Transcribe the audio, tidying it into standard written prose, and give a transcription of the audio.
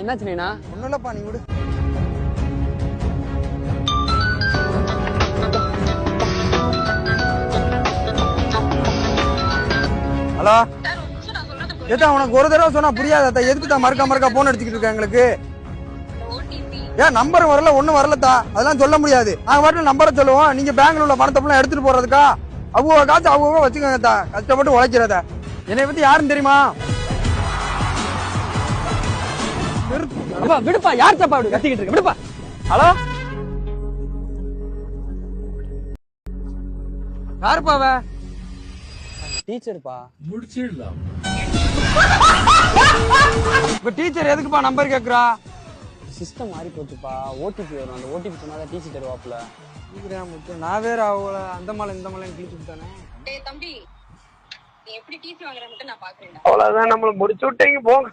என்னாச்சு நீனா? ஒன்றும் இல்லைப்பா, நீ விடு. ஹலோ ஏதா உனக்கு ஒரு தடவை சொன்னா புரியாதா? எதுக்கு தான் மறுக்கா போன் அடிச்சுக்கிட்டு இருக்க எங்களுக்கு? ஏன் நம்பர் வரல, ஒன்னும் வரலதா, அதெல்லாம் சொல்ல முடியாது. நாங்க பாட்டு நம்பரை சொல்லுவோம், நீங்க பேங்க்ல உள்ள பணத்தை எடுத்துட்டு போறதுக்கா? அவங்க காசு அவங்க வச்சுக்கோங்க, கஷ்டப்பட்டு உழைக்கிறத. என்னை பத்தி யாருன்னு தெரியுமா? விடுப்பா, யார் தப்பா அப்படி கத்திக்கிட்டு இருக்கு? விடுப்பா. ஹலோ யாருப்பாவ? டீச்சர்ப்பா. முடிச்சிடலாம். இப்ப டீச்சர் எதுக்குப்பா நம்பர் கேக்குறா? சிஸ்டம் மாறி போச்சுப்பா. ஓடிபி வரும், அந்த ஓடிபி சொன்னாதான் டிசி தருவாப்ல. நான் வேற அவங்கள அந்த மலை இந்த மலை கிழிச்சு விட்டானே. தம்பி, நீ எப்படி டிசி வாங்குற மட்டும் நான் பாக்குறேன். அவ்வளவுதான், நம்மள முடிச்சு விட்டீங்க போங்க.